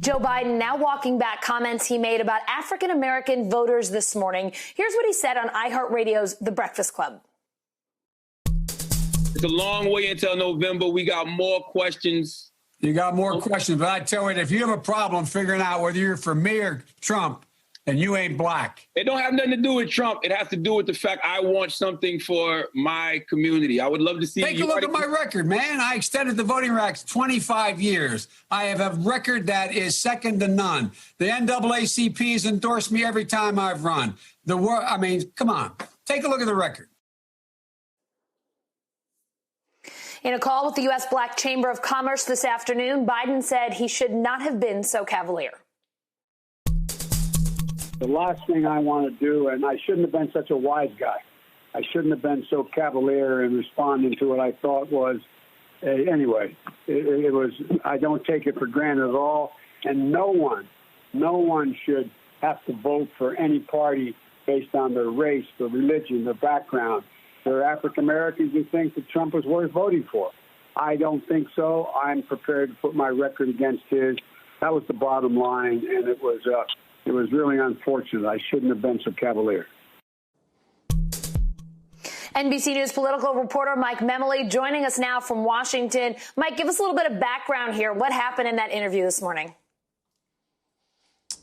Joe Biden now walking back comments he made about African-American voters this morning. Here's what he said on iHeartRadio's The Breakfast Club. It's a long way until November. We got more questions. You got more questions, but I tell you, if you have a problem figuring out whether you're for me or Trump, and you ain't black. It don't have nothing to do with Trump. It has to do with the fact I want something for my community. I would love to see. Take a look at my record, man. I extended the voting rights 25 years. I have a record that is second to none. The NAACP has endorsed me every time I've run. I mean, come on. Take a look at the record. In a call with the U.S. Black Chamber of Commerce this afternoon, Biden said he should not have been so cavalier. The last thing I want to do, and I shouldn't have been such a wise guy. I shouldn't have been so cavalier in responding to what I thought was, anyway, it was, I don't take it for granted at all. And no one should have to vote for any party based on their race, their religion, their background. There are African Americans who think that Trump is worth voting for. I don't think so. I'm prepared to put my record against his. That was the bottom line, and it was really unfortunate. I shouldn't have been so cavalier. NBC News political reporter Mike Memoli joining us now from Washington. Mike, give us a little bit of background here. What happened in that interview this morning?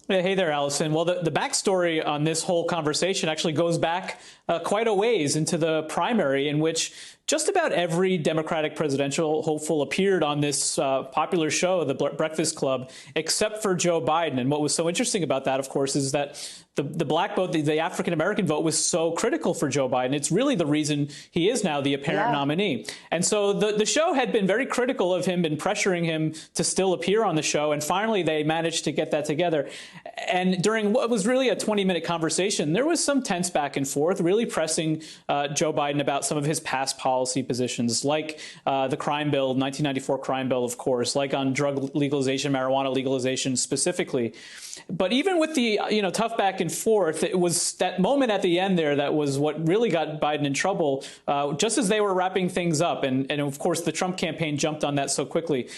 Hey there, Allison. Well, the backstory on this whole conversation actually goes back quite a ways into the primary in which just about every Democratic presidential hopeful appeared on this popular show, The Breakfast Club, except for Joe Biden. And what was so interesting about that, of course, is that the black vote, the African-American vote, was so critical for Joe Biden. It's really the reason he is now the apparent nominee. And so the show had been very critical of him, been pressuring him to still appear on the show. And finally, they managed to get that together. And during what was really a 20-minute conversation, there was some tense back and forth, really pressing Joe Biden about some of his past policy positions, like the crime bill, 1994 crime bill, of course, like on drug legalization, marijuana legalization specifically. But even with the tough back and forth, it was that moment at the end there that was what really got Biden in trouble, just as they were wrapping things up. And of course, the Trump campaign jumped on that so quickly.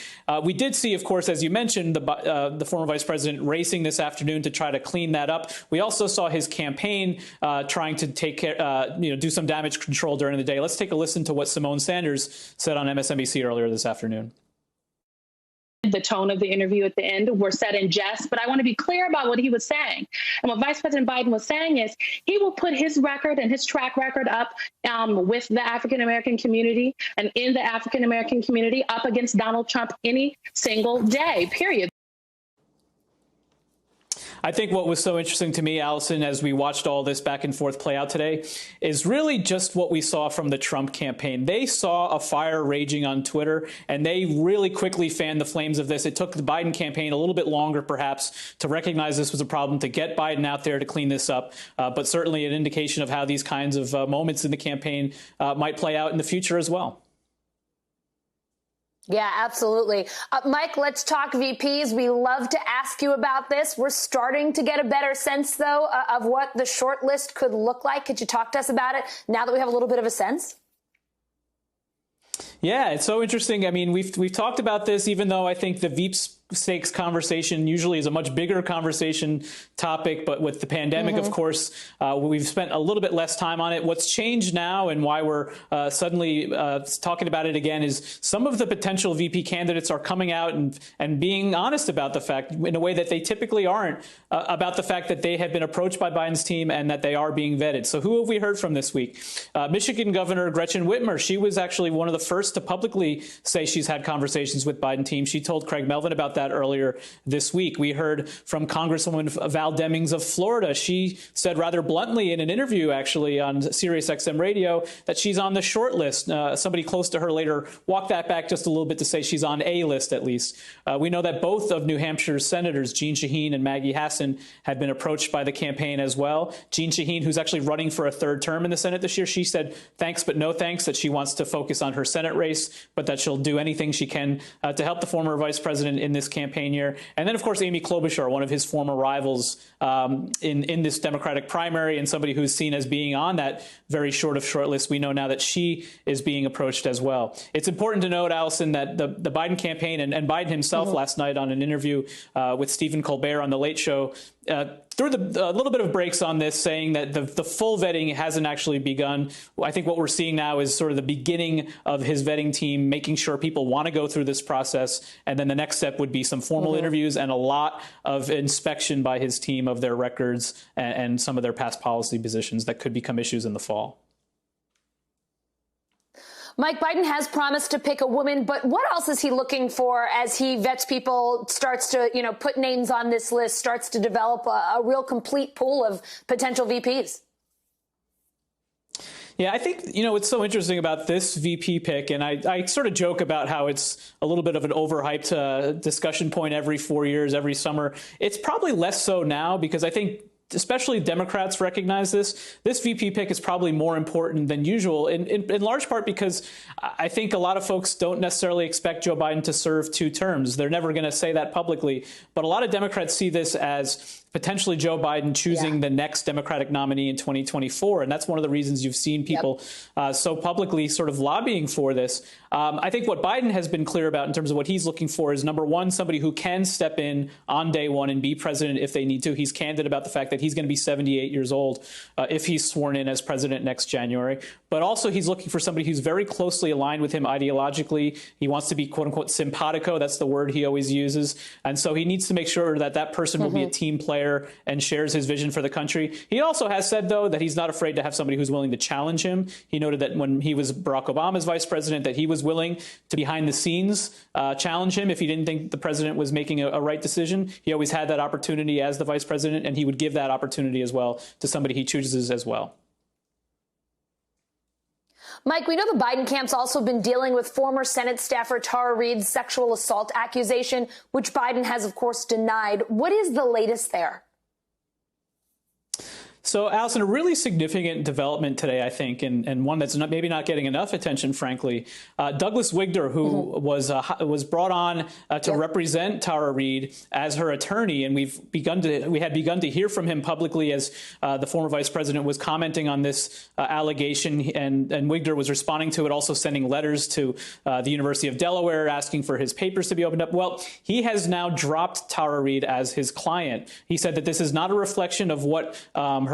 We did see, of course, as you mentioned, the former vice president racing this afternoon to try to clean that up. We also saw his campaign trying to take care, do some damage control during the day. Let's take a listen to what Simone Sanders said on MSNBC earlier this afternoon. The tone of the interview at the end were said in jest, but I want to be clear about what he was saying. And what Vice President Biden was saying is he will put his record and his track record up with the African-American community and in the African-American community up against Donald Trump any single day, period. I think what was so interesting to me, Allison, as we watched all this back and forth play out today, is really just what we saw from the Trump campaign. They saw a fire raging on Twitter, and they really quickly fanned the flames of this. It took the Biden campaign a little bit longer, perhaps, to recognize this was a problem, to get Biden out there to clean this up. But certainly an indication of how these kinds of moments in the campaign might play out in the future as well. Yeah, absolutely. Mike, let's talk VPs. We love to ask you about this. We're starting to get a better sense, though, of what the short list could look like. Could you talk to us about it now that we have a little bit of a sense? Yeah, it's so interesting. I mean, we've talked about this, even though I think the Veep stakes conversation usually is a much bigger conversation topic. But with the pandemic, of course, we've spent a little bit less time on it. What's changed now and why we're suddenly talking about it again is some of the potential VP candidates are coming out and being honest about the fact, in a way that they typically aren't, about the fact that they have been approached by Biden's team and that they are being vetted. So who have we heard from this week? Michigan Governor Gretchen Whitmer. She was actually one of the first to publicly say she's had conversations with Biden team. She told Craig Melvin about that earlier this week. We heard from Congresswoman Val Demings of Florida. She said rather bluntly in an interview, actually, on Sirius XM radio, that she's on the short list. Somebody close to her later walked that back just a little bit to say she's on a list, at least. We know that both of New Hampshire's senators, Jeanne Shaheen and Maggie Hassan, had been approached by the campaign as well. Jeanne Shaheen, who's actually running for a third term in the Senate this year, she said thanks but no thanks, that she wants to focus on her Senate race, but that she'll do anything she can to help the former vice president in this campaign year. And then, of course, Amy Klobuchar, one of his former rivals in this Democratic primary and somebody who's seen as being on that very short list. We know now that she is being approached as well. It's important to note, Allison, that the Biden campaign and Biden himself last night on an interview with Stephen Colbert on The Late Show threw a little bit of breaks on this, saying that the full vetting hasn't actually begun. I think what we're seeing now is sort of the beginning of his vetting team, making sure people want to go through this process. And then the next step would be some formal interviews and a lot of inspection by his team of their records and some of their past policy positions that could become issues in the fall. Mike, Biden has promised to pick a woman, but what else is he looking for as he vets people, starts to, put names on this list, starts to develop a real complete pool of potential VPs? Yeah, I think, what's so interesting about this VP pick, and I sort of joke about how it's a little bit of an overhyped discussion point every 4 years, every summer. It's probably less so now because I think especially Democrats recognize this. This VP pick is probably more important than usual, in large part because I think a lot of folks don't necessarily expect Joe Biden to serve 2 terms. They're never going to say that publicly. But a lot of Democrats see this as potentially Joe Biden choosing the next Democratic nominee in 2024. And that's one of the reasons you've seen people so publicly sort of lobbying for this. I think what Biden has been clear about in terms of what he's looking for is, number one, somebody who can step in on day one and be president if they need to. He's candid about the fact that he's going to be 78 years old if he's sworn in as president next January. But also he's looking for somebody who's very closely aligned with him ideologically. He wants to be, quote unquote, simpatico. That's the word he always uses. And so he needs to make sure that that person will be a team player and shares his vision for the country. He also has said, though, that he's not afraid to have somebody who's willing to challenge him. He noted that when he was Barack Obama's vice president, that he was willing to behind the scenes challenge him if he didn't think the president was making a right decision. He always had that opportunity as the vice president, and he would give that opportunity as well to somebody he chooses as well. Mike, we know the Biden camp's also been dealing with former Senate staffer Tara Reade's sexual assault accusation, which Biden has, of course, denied. What is the latest there? So, Allison, a really significant development today, I think, and one that's maybe not getting enough attention, frankly. Douglas Wigder, who was brought on to represent Tara Reade as her attorney, and we had begun to hear from him publicly as the former vice president was commenting on this allegation, and Wigder was responding to it, also sending letters to the University of Delaware asking for his papers to be opened up. Well, he has now dropped Tara Reade as his client. He said that this is not a reflection of what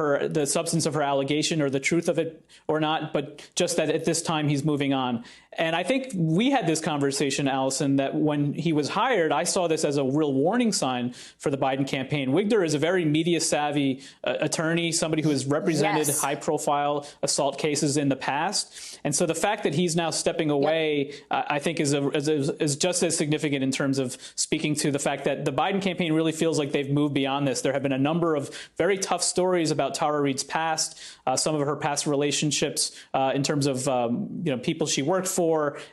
the substance of her allegation or the truth of it or not, but just that at this time he's moving on. And I think we had this conversation, Allison, that when he was hired, I saw this as a real warning sign for the Biden campaign. Wigder is a very media-savvy attorney, somebody who has represented high-profile assault cases in the past. And so the fact that he's now stepping away, I think, is just as significant in terms of speaking to the fact that the Biden campaign really feels like they've moved beyond this. There have been a number of very tough stories about Tara Reade's past, some of her past relationships in terms of people she worked for,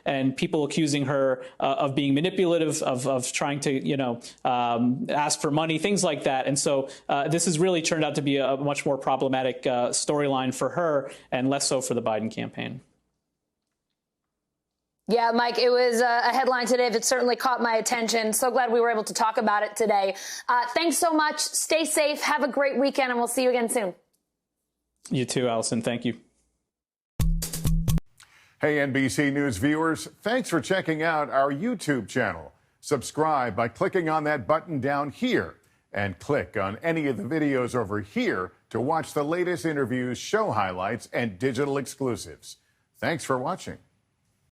and people accusing her of being manipulative, of trying to, ask for money, things like that. And so this has really turned out to be a much more problematic storyline for her and less so for the Biden campaign. Yeah, Mike, it was a headline today that certainly caught my attention. So glad we were able to talk about it today. Thanks so much. Stay safe. Have a great weekend, and we'll see you again soon. You too, Allison. Thank you. Hey, NBC News viewers, thanks for checking out our YouTube channel. Subscribe by clicking on that button down here and click on any of the videos over here to watch the latest interviews, show highlights, and digital exclusives. Thanks for watching.